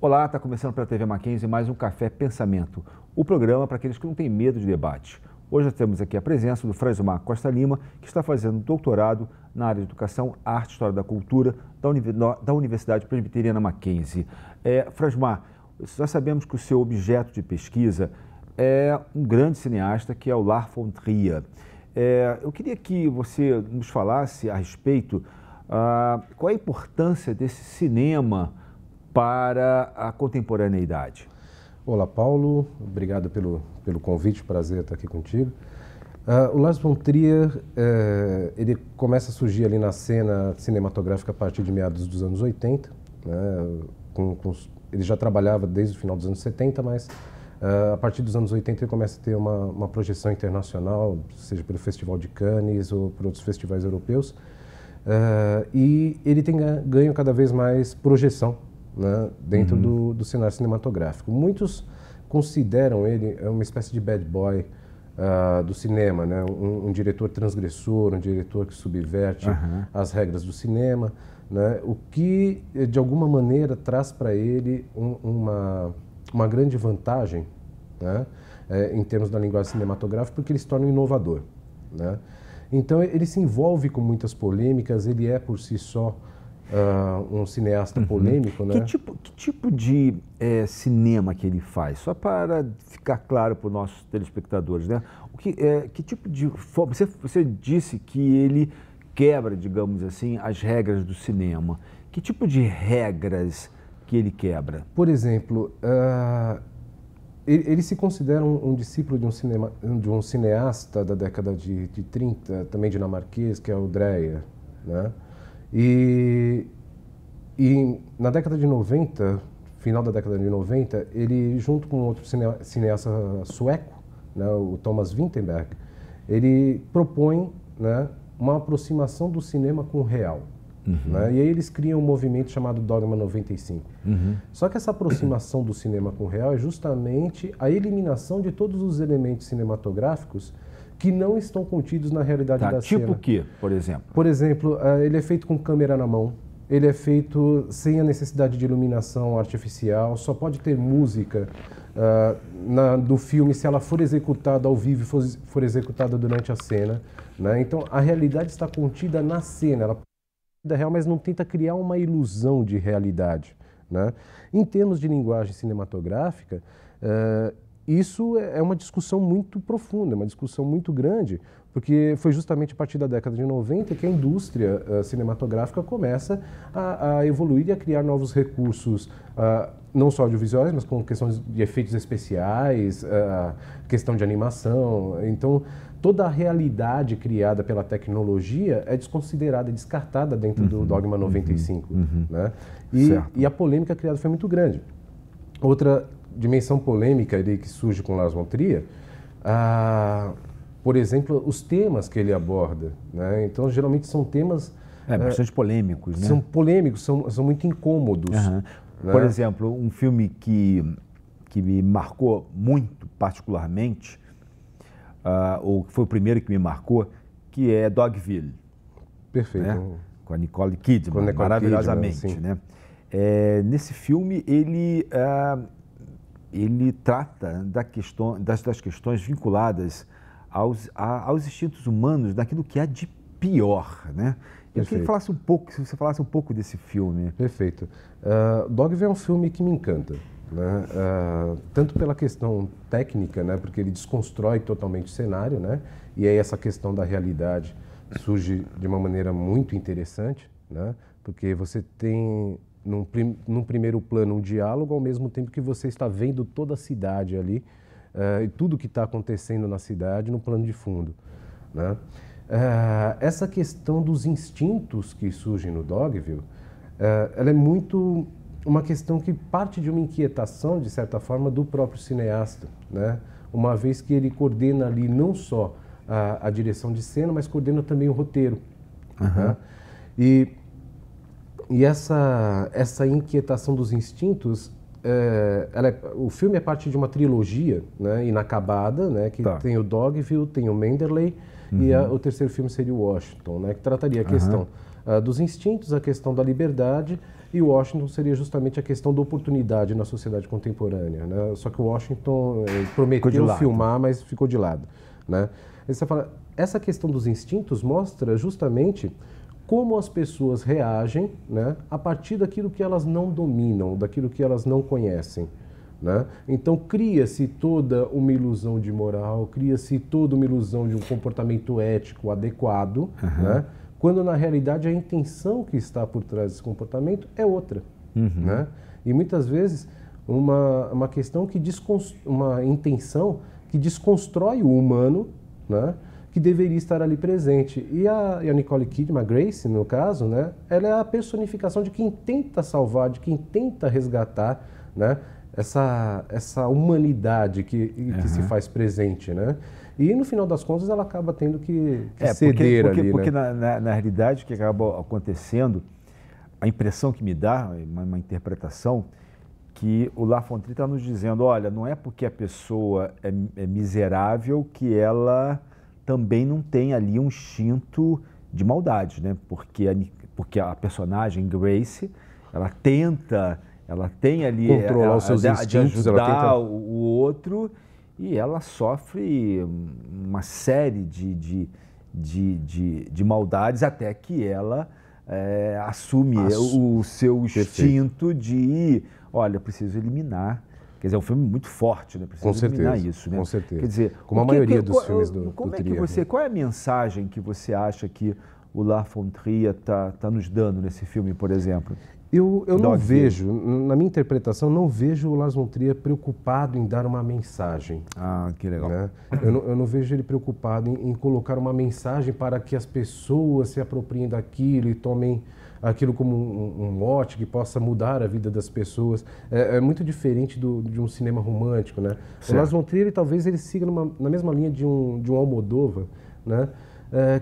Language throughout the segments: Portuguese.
Olá, está começando pela TV Mackenzie mais um Café Pensamento, o programa para aqueles que não têm medo de debate. Hoje nós temos aqui a presença do Frasmar Costa Lima, que está fazendo doutorado na área de Educação, Arte e História da Cultura da Universidade Presbiteriana Mackenzie. Frasmar, nós sabemos que o seu objeto de pesquisa é um grande cineasta que é o Lars von Trier. Eu queria que você nos falasse a respeito qual é a importância desse cinema para a contemporaneidade. Olá, Paulo. Obrigado pelo convite. Prazer estar aqui contigo. O Lars von Trier, ele começa a surgir ali na cena cinematográfica a partir de meados dos anos 80. Né, ele já trabalhava desde o final dos anos 70, mas a partir dos anos 80 ele começa a ter uma projeção internacional, seja pelo Festival de Cannes ou por outros festivais europeus. E ele tem ganho cada vez mais projeção, né, dentro do cenário cinematográfico. Muitos consideram ele uma espécie de bad boy do cinema, né, um diretor transgressor, um diretor que subverte as regras do cinema, né, o que, de alguma maneira, traz para ele uma grande vantagem, né, em termos da linguagem cinematográfica, porque ele se torna um inovador, né. Então, ele se envolve com muitas polêmicas, ele é, por si só, um cineasta polêmico, né? Que tipo de cinema que ele faz? Só para ficar claro para os nossos telespectadores, né? Que tipo de forma... Você disse que ele quebra, digamos assim, as regras do cinema. Que tipo de regras que ele quebra? Por exemplo, ele se considera um discípulo de um cineasta da década de 30, também dinamarquês, que é o Dreyer, né? E na década de 90, final da década de 90, ele, junto com outro cineasta sueco, né, o Thomas Vinterberg, ele propõe, né, uma aproximação do cinema com o real. Né? E aí eles criam um movimento chamado Dogma 95. Só que essa aproximação do cinema com o real é justamente a eliminação de todos os elementos cinematográficos que não estão contidos na realidade da cena. Tipo o quê, por exemplo? Por exemplo, ele é feito com câmera na mão, ele é feito sem a necessidade de iluminação artificial, só pode ter música do filme se ela for executada ao vivo e for executada durante a cena. Né? Então, a realidade está contida na cena, ela é real, mas não tenta criar uma ilusão de realidade. Né? Em termos de linguagem cinematográfica, isso é uma discussão muito profunda, uma discussão muito grande, porque foi justamente a partir da década de 90 que a indústria cinematográfica começa a evoluir e a criar novos recursos, não só audiovisuais, mas com questões de efeitos especiais, questão de animação. Então, toda a realidade criada pela tecnologia é desconsiderada, descartada dentro do Dogma 95. Né? E a polêmica criada foi muito grande. Outra dimensão polêmica que surge com Lars von Trier, por exemplo, os temas que ele aborda. Né? Então, geralmente são temas... bastante polêmicos, né? São polêmicos, são muito incômodos. Né? Por exemplo, um filme que me marcou muito, particularmente, ou que foi o primeiro que me marcou, que é Dogville. Perfeito. Né? Com a Nicole Kidman, maravilhosamente. Kidman, né? Nesse filme, ele trata das questões vinculadas aos instintos humanos, daquilo que há de pior, né? Eu queria que você falasse um pouco desse filme. Perfeito. Dogville é um filme que me encanta, né? Tanto pela questão técnica, né? Porque ele desconstrói totalmente o cenário, né? E aí essa questão da realidade surge de uma maneira muito interessante, né? Porque você tem num primeiro plano um diálogo, ao mesmo tempo que você está vendo toda a cidade ali, e tudo que está acontecendo na cidade no plano de fundo. Né? Essa questão dos instintos que surgem no Dogville, ela é muito uma questão que parte de uma inquietação, de certa forma, do próprio cineasta, né? Uma vez que ele coordena ali não só a direção de cena, mas coordena também o roteiro. Né? E essa inquietação dos instintos, o filme é parte de uma trilogia, né, inacabada, né, que tem o Dogville, tem o Manderley, e o terceiro filme seria o Washington, né, que trataria a questão dos instintos, a questão da liberdade e Washington seria justamente a questão da oportunidade na sociedade contemporânea, né? Só que o Washington prometeu filmar, mas ficou de lado, né? Aí você fala, essa questão dos instintos mostra justamente como as pessoas reagem, né, a partir daquilo que elas não dominam, daquilo que elas não conhecem, né? Então cria-se toda uma ilusão de moral, cria-se toda uma ilusão de um comportamento ético adequado, né? Quando na realidade a intenção que está por trás desse comportamento é outra, né? E muitas vezes uma questão que uma intenção que desconstrói o humano, né, que deveria estar ali presente. E a Nicole Kidman, a Grace, no caso, né, ela é a personificação de quem tenta salvar, de quem tenta resgatar, né, essa humanidade que se faz presente, né? E no final das contas ela acaba tendo que ceder ali, porque né? na realidade o que acaba acontecendo, a impressão que me dá, uma interpretação, que o La Von Trier está nos dizendo, olha, não é porque a pessoa é miserável que ela também não tem ali um instinto de maldade, né? Porque a personagem Grace, ela tem ali controlar os seus instintos, de ajudar ela tenta... o outro, e ela sofre uma série de maldades até que ela assume o seu instinto de, olha, preciso eliminar. Quer dizer, é um filme muito forte, né? Preciso eliminar isso, né? Com certeza. Quer dizer, como a maioria dos filmes do Trier. Qual é a mensagem que você acha que o La Von Trier tá nos dando nesse filme, por exemplo? Eu não vejo, na minha interpretação, não vejo o Lars von Trier preocupado em dar uma mensagem. Ah, que legal. Né? Eu não vejo ele preocupado em colocar uma mensagem para que as pessoas se apropriem daquilo e tomem aquilo como um mote que possa mudar a vida das pessoas. É muito diferente de um cinema romântico, né? Certo. O Lars von Trier, talvez ele siga na mesma linha de um Almodóvar, né?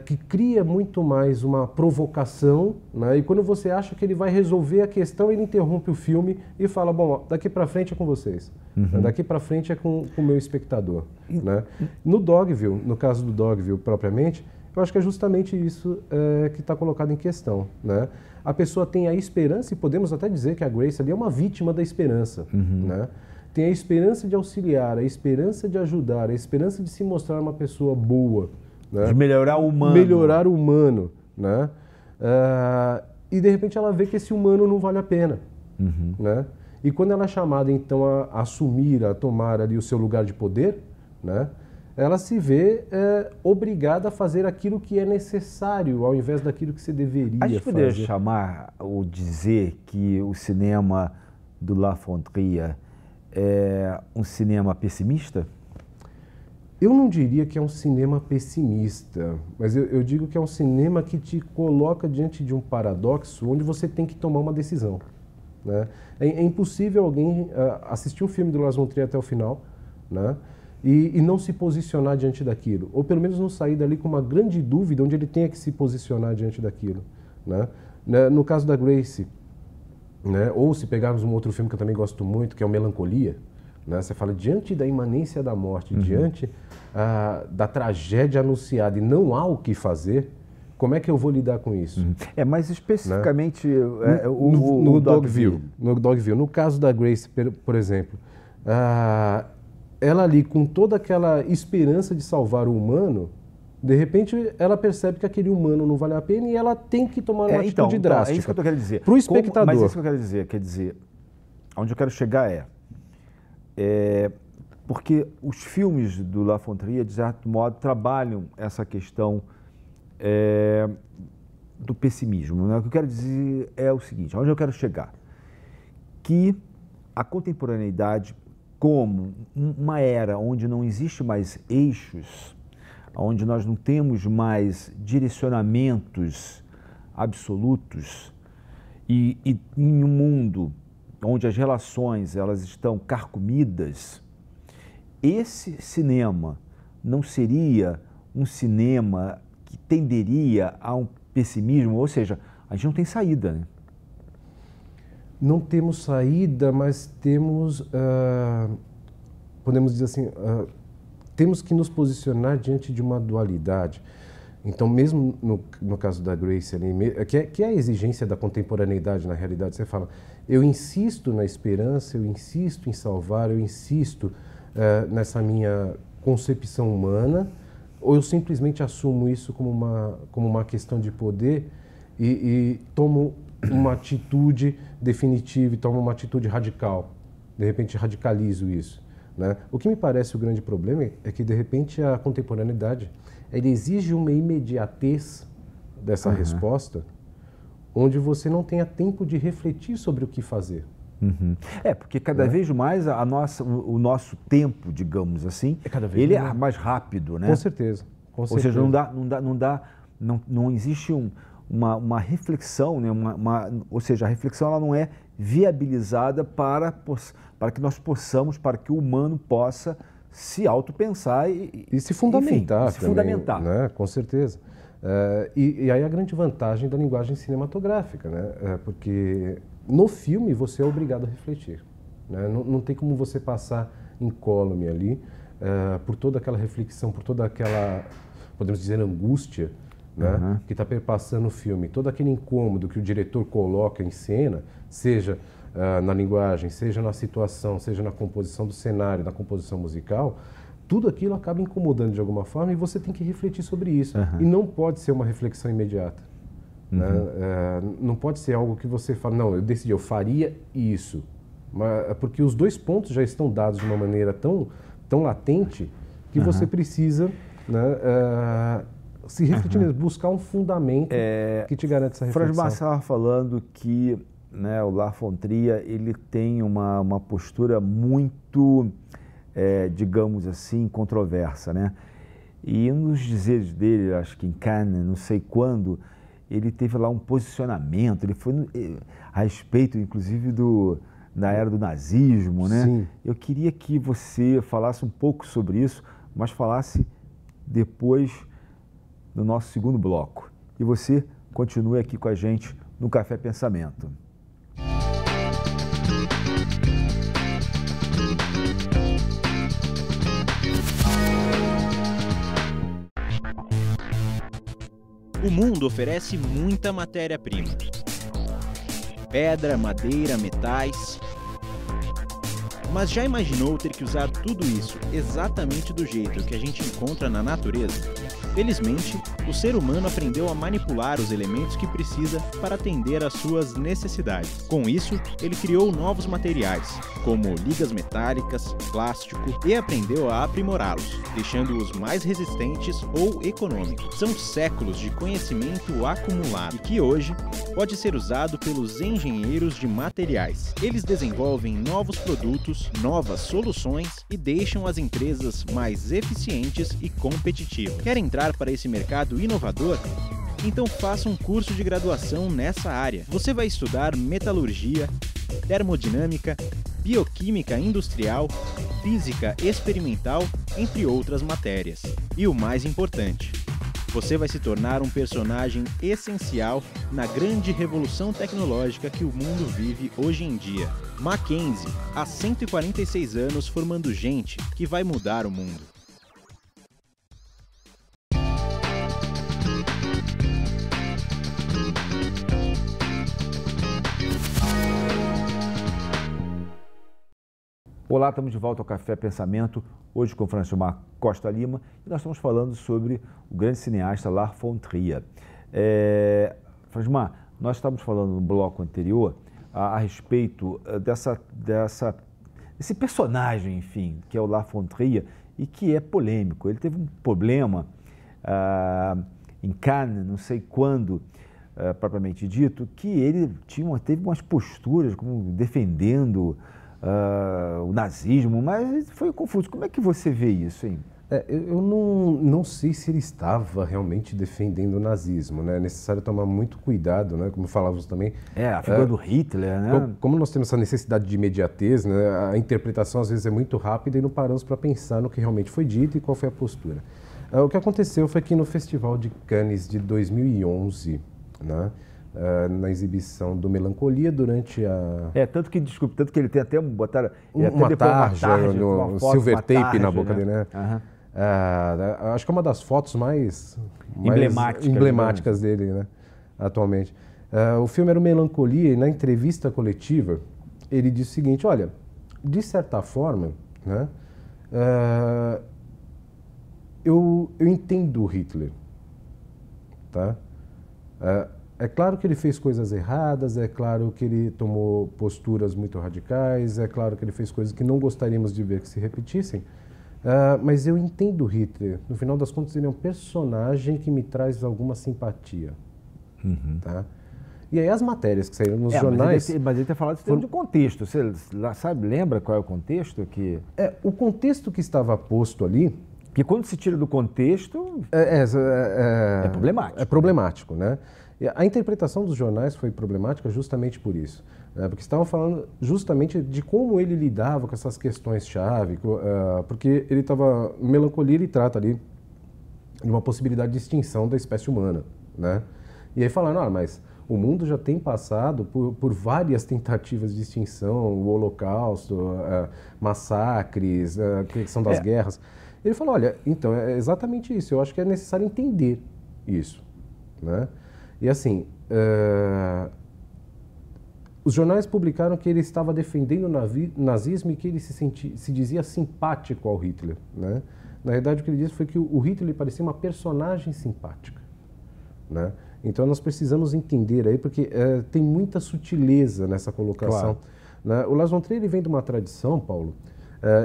Que cria muito mais uma provocação, né? E quando você acha que ele vai resolver a questão, ele interrompe o filme e fala, bom, daqui para frente é com vocês, daqui para frente é com o meu espectador, né? No Dogville, no caso do Dogville propriamente, eu acho que é justamente isso que está colocado em questão, né? A pessoa tem a esperança, e podemos até dizer que a Grace ali é uma vítima da esperança, né? Tem a esperança de auxiliar, a esperança de ajudar, a esperança de se mostrar uma pessoa boa, né? De melhorar o humano. Melhorar o humano, né? E de repente ela vê que esse humano não vale a pena, né? E quando ela é chamada então a assumir, a tomar ali o seu lugar de poder, né? Ela se vê obrigada a fazer aquilo que é necessário, ao invés daquilo que você deveria fazer. A gente poderia chamar ou dizer que o cinema do La Von Trier é um cinema pessimista? Eu não diria que é um cinema pessimista, mas eu digo que é um cinema que te coloca diante de um paradoxo onde você tem que tomar uma decisão, né? É impossível alguém assistir um filme do Lars von Trier até o final, né? E não se posicionar diante daquilo, ou pelo menos não sair dali com uma grande dúvida onde ele tenha que se posicionar diante daquilo, né? No caso da Grace, né? Ou se pegarmos um outro filme que eu também gosto muito, que é o Melancolia, né? Você fala, diante da imanência da morte, diante da tragédia anunciada e não há o que fazer, como é que eu vou lidar com isso? Mais especificamente, né? No Dogville. No Dogville. No caso da Grace, por exemplo, ela ali com toda aquela esperança de salvar o humano, de repente ela percebe que aquele humano não vale a pena e ela tem que tomar uma atitude drástica. É isso que eu estou querendo dizer. Para o espectador. Mas é isso que eu quero dizer. Quer dizer, onde eu quero chegar porque os filmes do La Von Trier, de certo modo, trabalham essa questão do pessimismo, né? O que eu quero dizer é o seguinte, onde eu quero chegar, que a contemporaneidade, como uma era onde não existe mais eixos, onde nós não temos mais direcionamentos absolutos, e em um mundo onde as relações elas estão carcomidas, esse cinema não seria um cinema que tenderia a um pessimismo, ou seja, a gente não tem saída, né? Não temos saída, mas temos, podemos dizer assim, temos que nos posicionar diante de uma dualidade. Então, mesmo no caso da Grace, ali, que é a exigência da contemporaneidade na realidade, você fala, eu insisto na esperança, eu insisto em salvar, eu insisto nessa minha concepção humana, ou eu simplesmente assumo isso como uma questão de poder e tomo uma atitude definitiva e tomo uma atitude radical. De repente, radicalizo isso, né? O que me parece o grande problema é que, de repente, a contemporaneidade ele exige uma imediatez dessa resposta, onde você não tenha tempo de refletir sobre o que fazer. Porque cada vez mais o nosso tempo, digamos assim, ele é mais rápido, né? Com certeza. Ou seja, não existe uma reflexão, né? Ou seja, a reflexão ela não é viabilizada para que nós possamos, para que o humano possa se autopensar e se fundamentar. Enfim, se fundamentar. Né? Com certeza. E aí a grande vantagem da linguagem cinematográfica, né? Porque no filme você é obrigado a refletir, né? Não tem como você passar incólume ali por toda aquela reflexão, por toda aquela, podemos dizer, angústia, né? Que está perpassando o filme. Todo aquele incômodo que o diretor coloca em cena, seja na linguagem, seja na situação, seja na composição do cenário, na composição musical, tudo aquilo acaba incomodando de alguma forma e você tem que refletir sobre isso. E não pode ser uma reflexão imediata. Né? Não pode ser algo que você fala, não, eu decidi, eu faria isso. Porque os dois pontos já estão dados de uma maneira tão latente que você precisa, né, se refletir mesmo, buscar um fundamento que te garante essa reflexão. Franz Marc estava falando que, né, o Lars von Trier ele tem uma postura muito, digamos assim, controversa, né? E nos dizeres dele, acho que em Cannes, não sei quando, ele teve lá um posicionamento, ele foi a respeito, inclusive, da era do nazismo, né? Sim. Eu queria que você falasse um pouco sobre isso, mas falasse depois no nosso segundo bloco. E você continue aqui com a gente no Café Pensamento. O mundo oferece muita matéria-prima. Pedra, madeira, metais. Mas já imaginou ter que usar tudo isso exatamente do jeito que a gente encontra na natureza? Felizmente, o ser humano aprendeu a manipular os elementos que precisa para atender às suas necessidades. Com isso, ele criou novos materiais, como ligas metálicas, plástico, e aprendeu a aprimorá-los, deixando-os mais resistentes ou econômicos. São séculos de conhecimento acumulado e que hoje pode ser usado pelos engenheiros de materiais. Eles desenvolvem novos produtos, novas soluções e deixam as empresas mais eficientes e competitivas. Quer entrar para esse mercado inovador? Então faça um curso de graduação nessa área. Você vai estudar metalurgia, termodinâmica, bioquímica industrial, física experimental, entre outras matérias. E o mais importante, você vai se tornar um personagem essencial na grande revolução tecnológica que o mundo vive hoje em dia. Mackenzie, há 146 anos formando gente que vai mudar o mundo. Olá, estamos de volta ao Café Pensamento, hoje com Franz Marc Costa Lima, e nós estamos falando sobre o grande cineasta Lars von Trier. Franz Marc, nós estávamos falando no bloco anterior a respeito desse personagem, enfim, que é o Lars von Trier, e que é polêmico. Ele teve um problema em Cannes, não sei quando, propriamente dito, que ele teve umas posturas como defendendo o nazismo, mas foi confuso. Como é que você vê isso, hein? Eu não sei se ele estava realmente defendendo o nazismo, né? É necessário tomar muito cuidado, né? Como falávamos também. A figura do Hitler, né? Como nós temos essa necessidade de imediatez, né? A interpretação às vezes é muito rápida e não paramos para pensar no que realmente foi dito e qual foi a postura. O que aconteceu foi que no Festival de Cannes de 2011, né? Na exibição do Melancolia durante a... tanto que ele tem até botaram... uma tarja, um silver tape na boca dele, né? Acho que é uma das fotos mais emblemáticas dele, né, atualmente. O filme era o Melancolia e na entrevista coletiva ele disse o seguinte, olha, de certa forma, né, eu entendo o Hitler, tá? É claro que ele fez coisas erradas, é claro que ele tomou posturas muito radicais, é claro que ele fez coisas que não gostaríamos de ver que se repetissem, mas eu entendo o Hitler. No final das contas, ele é um personagem que me traz alguma simpatia. Tá? E aí as matérias que saíram nos jornais... Mas ele tem falado isso de contexto. Você lembra qual é o contexto? O contexto que estava posto ali... Porque quando se tira do contexto, é problemático. É problemático, né? A interpretação dos jornais foi problemática justamente por isso, né? Porque estavam falando justamente de como ele lidava com essas questões-chave, porque ele estava... Melancolia, ele trata ali de uma possibilidade de extinção da espécie humana, né? E aí falaram, mas o mundo já tem passado por várias tentativas de extinção, o Holocausto, massacres, a questão das guerras. Ele falou, olha, então é exatamente isso, eu acho que é necessário entender isso, né? E assim, os jornais publicaram que ele estava defendendo o nazismo e que ele se dizia simpático ao Hitler, né? Na verdade, o que ele disse foi que o Hitler parecia uma personagem simpática, né? Então nós precisamos entender aí, porque tem muita sutileza nessa colocação. Claro. Né? O Lars von Trier ele vem de uma tradição, Paulo,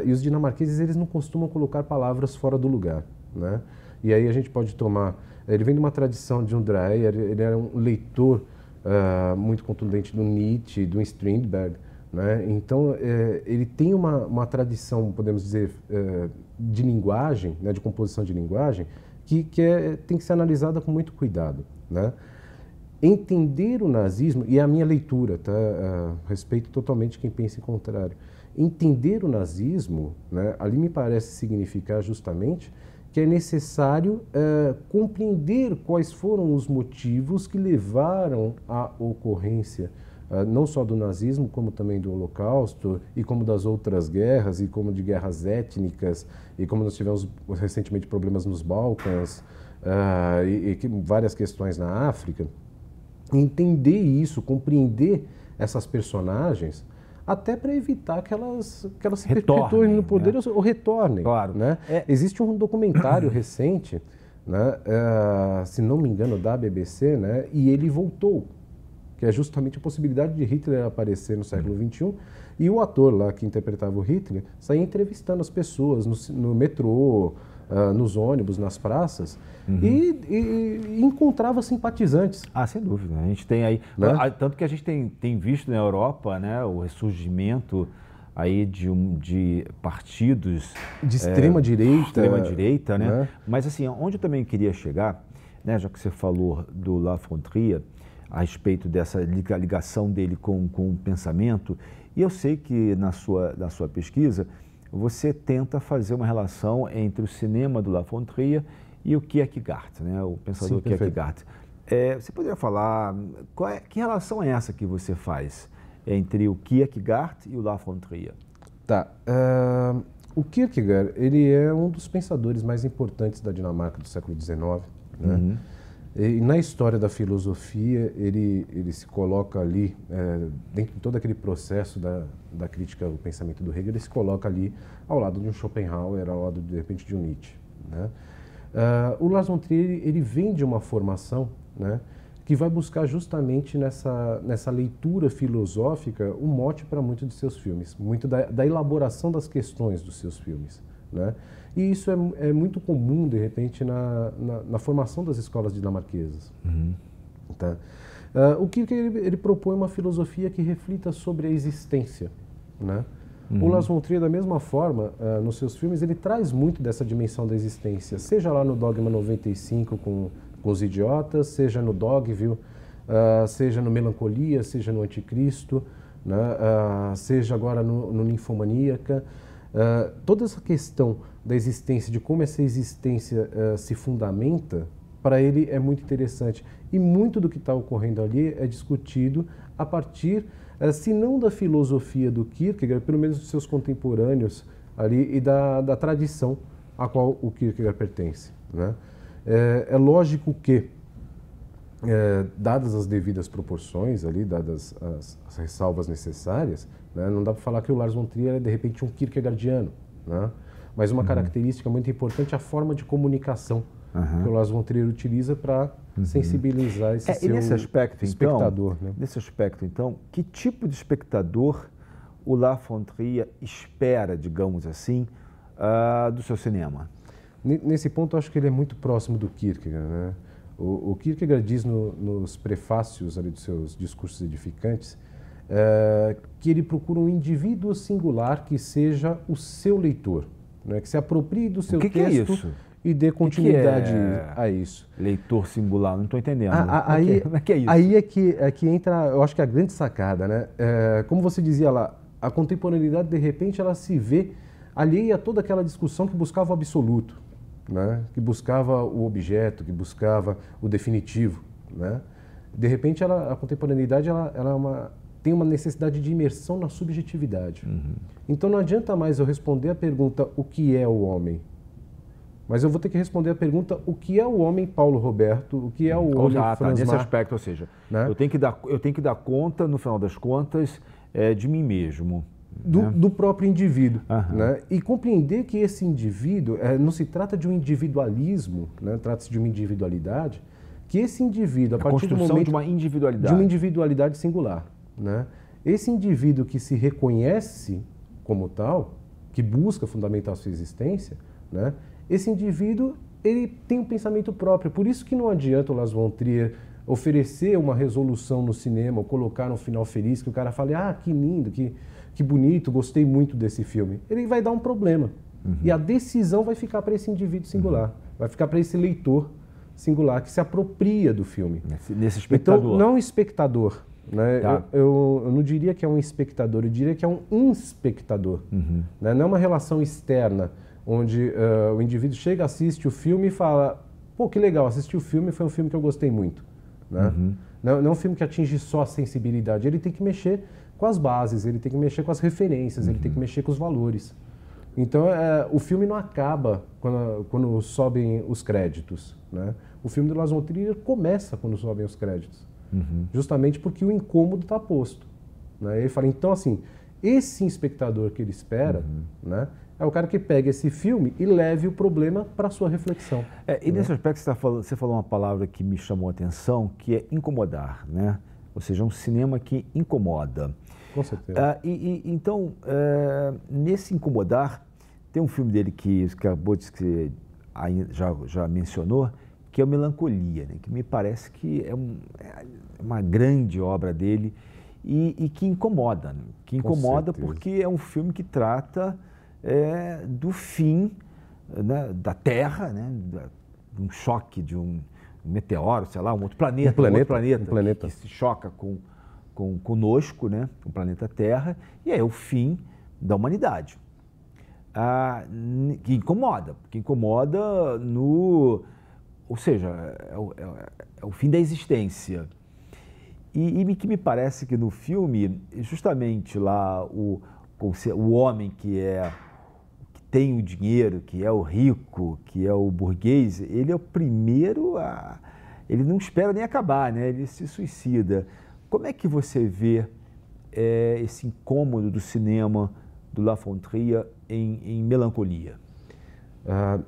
e os dinamarqueses eles não costumam colocar palavras fora do lugar, né? E aí a gente pode tomar... Ele vem de uma tradição de um Dreyer, ele era um leitor muito contundente do Nietzsche, do Strindberg, né? Então ele tem uma tradição, podemos dizer, de linguagem, né? De composição de linguagem, que tem que ser analisada com muito cuidado, né? Entender o nazismo, e a minha leitura, tá? Respeito totalmente quem pensa em contrário. Entender o nazismo, né? Ali me parece significar justamente que é necessário compreender quais foram os motivos que levaram à ocorrência não só do nazismo, como também do Holocausto, e como das outras guerras, e como de guerras étnicas, e como nós tivemos recentemente problemas nos Balcãs, e várias questões na África. Entender isso, compreender essas personagens, até para evitar que elas se perpetuem no poder, né? Ou retornem. Claro. Né? Existe um documentário recente, né, se não me engano, da BBC, né, e ele voltou, que é justamente a possibilidade de Hitler aparecer no século XXI, e o ator lá que interpretava o Hitler saía entrevistando as pessoas no metrô, nos ônibus, nas praças, e encontrava simpatizantes. Sem dúvida. A gente tem aí, né? Tanto que a gente tem visto na Europa, né, o ressurgimento aí de partidos de extrema direita. Extrema direita, né? Mas assim, onde eu também queria chegar, né, já que você falou do Lars von Trier, a respeito dessa ligação dele com o pensamento, e eu sei que na sua pesquisa você tenta fazer uma relação entre o cinema do Lars von Trier e o Kierkegaard, né, o pensador. Sim, Kierkegaard. Você poderia falar, que relação é essa que você faz entre o Kierkegaard e o Lars von Trier? Tá. O Kierkegaard, ele é um dos pensadores mais importantes da Dinamarca do século XIX, né? E na história da filosofia, ele se coloca ali, dentro de todo aquele processo da crítica ao pensamento do Hegel, ele se coloca ali ao lado de um Schopenhauer, ao lado, de repente, de um Nietzsche, né? O Lars von Trier, ele vem de uma formação, né, que vai buscar justamente nessa leitura filosófica um mote para muitos de seus filmes, muito da elaboração das questões dos seus filmes, né? E isso é muito comum, de repente, na formação das escolas dinamarquesas. Tá? O Kierkegaard ele propõe uma filosofia que reflita sobre a existência, né? O Lars von Trier, da mesma forma, nos seus filmes, ele traz muito dessa dimensão da existência, seja lá no Dogma 95 com os idiotas, seja no Dogville, seja no Melancolia, seja no Anticristo, né? Seja agora no Ninfomaníaca. Toda essa questão da existência, de como essa existência se fundamenta, para ele é muito interessante. E muito do que está ocorrendo ali é discutido a partir, se não da filosofia do Kierkegaard, pelo menos dos seus contemporâneos ali e da tradição a qual o Kierkegaard pertence, né? É lógico que, dadas as devidas proporções ali, dadas as ressalvas necessárias, né, não dá para falar que o Lars von Trier é de repente um Kierkegaardiano, né? Mas uma característica muito importante é a forma de comunicação que o Lars von Trier utiliza para sensibilizar esse seu nesse aspecto, espectador. Então, né? Nesse aspecto, então, que tipo de espectador o Lars von Trier espera, digamos assim, do seu cinema? Nesse ponto, eu acho que ele é muito próximo do Kierkegaard, né? O Kierkegaard diz nos prefácios ali dos seus discursos edificantes que ele procura um indivíduo singular que seja o seu leitor, né? Que se aproprie do seu texto é isso? E dê continuidade a isso. Leitor singular, não estou entendendo. Como é que é isso? Aí é que entra, eu acho que a grande sacada, né? Como você dizia lá, a contemporaneidade, de repente, ela se vê alheia a toda aquela discussão que buscava o absoluto, né? Que buscava o objeto, que buscava o definitivo, né? De repente, a contemporaneidade tem uma necessidade de imersão na subjetividade. Então, não adianta mais eu responder a pergunta, o que é o homem? Mas eu vou ter que responder a pergunta, o que é o homem Paulo Roberto? O que é o homem Franz nesse Marc? aspecto, ou seja, né? eu tenho que dar conta, no final das contas, de mim mesmo. Do próprio indivíduo. Né? E compreender que esse indivíduo, não se trata de um individualismo, né? Trata-se de uma individualidade, que esse indivíduo, a partir do momento... de uma individualidade. De uma individualidade singular. Né? Esse indivíduo que se reconhece como tal, que busca fundamentar a sua existência, né? Esse indivíduo, ele tem um pensamento próprio. Por isso que não adianta o Lars von Trier oferecer uma resolução no cinema, ou colocar um final feliz, que o cara fale, que lindo, que bonito, gostei muito desse filme. Ele vai dar um problema. E a decisão vai ficar para esse indivíduo singular, vai ficar para esse leitor singular, que se apropria do filme. Nesse espectador. Então, não espectador. Né? Tá. Eu não diria que é um espectador, eu diria que é um inspectador. Né? Não é uma relação externa, onde o indivíduo chega, assiste o filme e fala, pô, que legal, assisti o filme, foi um filme que eu gostei muito. Né? Não é um filme que atinge só a sensibilidade, ele tem que mexer com as bases, ele tem que mexer com as referências, ele tem que mexer com os valores. Então, o filme não acaba quando sobem os créditos. Né? O filme do Lars von Trier começa quando sobem os créditos, justamente porque o incômodo está posto. Né? Ele fala, então, assim, esse espectador que ele espera, né, é o cara que pega esse filme e leve o problema para a sua reflexão. E nesse aspecto você falou uma palavra que me chamou a atenção, que é incomodar, né? Ou seja, um cinema que incomoda. Com certeza. Então, nesse incomodar, tem um filme dele que acabou de que já mencionou, que é o Melancolia, né? Que me parece que é uma grande obra dele e que incomoda. Né? Que incomoda porque é um filme que trata do fim, né, da Terra, né, de um choque de um meteoro, sei lá, um outro planeta, um planeta. Que se choca conosco, né, com o planeta Terra, e é o fim da humanidade. Que incomoda ou seja, é o fim da existência. E que me parece que no filme, justamente lá o homem que tem o dinheiro, que é o rico, que é o burguês, ele é o primeiro ele não espera nem acabar, né? Ele se suicida. Como é que você vê esse incômodo do cinema do Lars von Trier em Melancolia?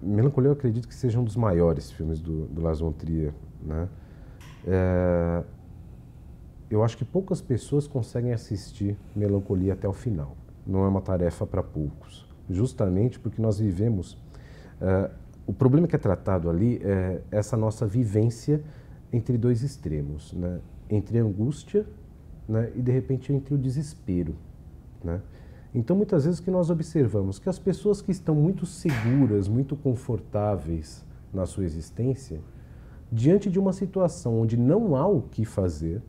Melancolia, eu acredito que seja um dos maiores filmes do Lars von Trier, né? Eu acho que poucas pessoas conseguem assistir Melancolia até o final. Não é uma tarefa para poucos. Justamente porque nós vivemos... o problema que é tratado ali é essa nossa vivência entre dois extremos, né? Entre a angústia, né, e, de repente, entre o desespero. Né? Então, muitas vezes, o que nós observamos que as pessoas que estão muito seguras, muito confortáveis na sua existência, diante de uma situação onde não há o que fazer,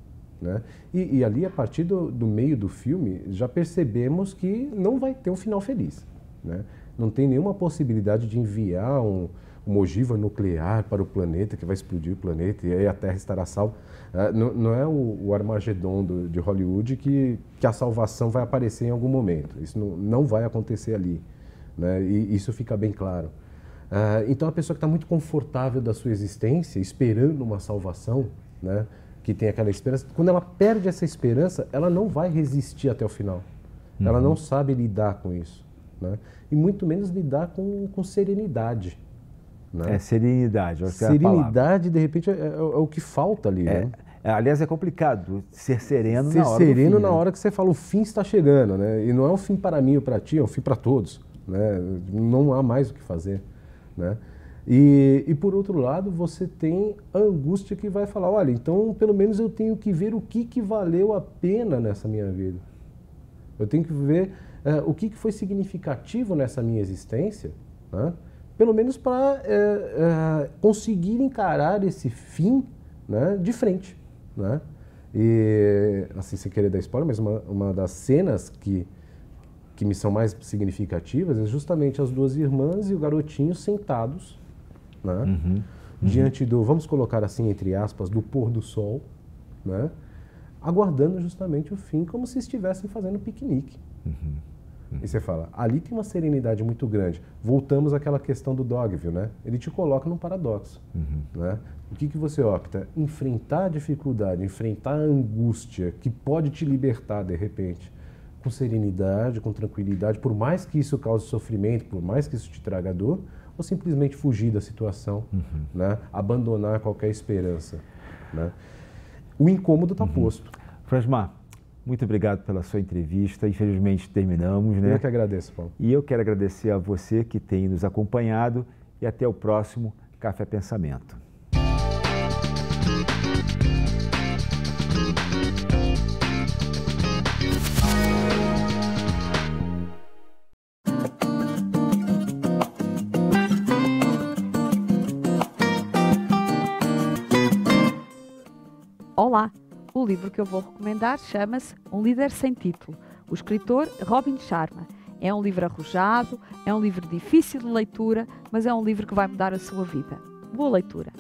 né? E ali, a partir do meio do filme, já percebemos que não vai ter um final feliz. Né? Não tem nenhuma possibilidade de enviar uma ogiva nuclear para o planeta, que vai explodir o planeta, e aí a Terra estará salva. Não é o Armagedon de Hollywood que a salvação vai aparecer em algum momento. Isso não vai acontecer ali. Né? E isso fica bem claro. Então, a pessoa que está muito confortável da sua existência, esperando uma salvação, né, que tem aquela esperança, quando ela perde essa esperança, ela não vai resistir até o final. Ela não sabe lidar com isso, né? E muito menos lidar com serenidade. Né? Serenidade. Serenidade, de repente, é o que falta ali. Né? Aliás, é complicado ser sereno ser na hora sereno do fim, na né? hora que você fala o fim está chegando, né? E não é um fim para mim ou para ti, é um fim para todos, né? Não há mais o que fazer, né? E por outro lado, você tem a angústia que vai falar, olha, então pelo menos eu tenho que ver o que valeu a pena nessa minha vida. Eu tenho que ver o que foi significativo nessa minha existência, né? Pelo menos para conseguir encarar esse fim, né, de frente. Né? E, assim, sem querer dar spoiler, mas uma das cenas que me são mais significativas é justamente as duas irmãs e o garotinho sentados, né, diante do, vamos colocar assim, entre aspas, do pôr do sol, né, aguardando justamente o fim, como se estivessem fazendo piquenique. E você fala, ali tem uma serenidade muito grande. Voltamos àquela questão do Dogville, né? Ele te coloca num paradoxo. Né? O que você opta? Enfrentar a dificuldade, enfrentar a angústia, que pode te libertar de repente, com serenidade, com tranquilidade, por mais que isso cause sofrimento, por mais que isso te traga dor, ou simplesmente fugir da situação, né? Abandonar qualquer esperança. Né? O incômodo está posto. Fransmar, muito obrigado pela sua entrevista. Infelizmente terminamos, né? Eu que agradeço, Paulo. E eu quero agradecer a você que tem nos acompanhado e até o próximo Café Pensamento. Olá! O livro que eu vou recomendar chama-se Um Líder Sem Título. O escritor Robin Sharma. É um livro arrojado, é um livro difícil de leitura, mas é um livro que vai mudar a sua vida. Boa leitura!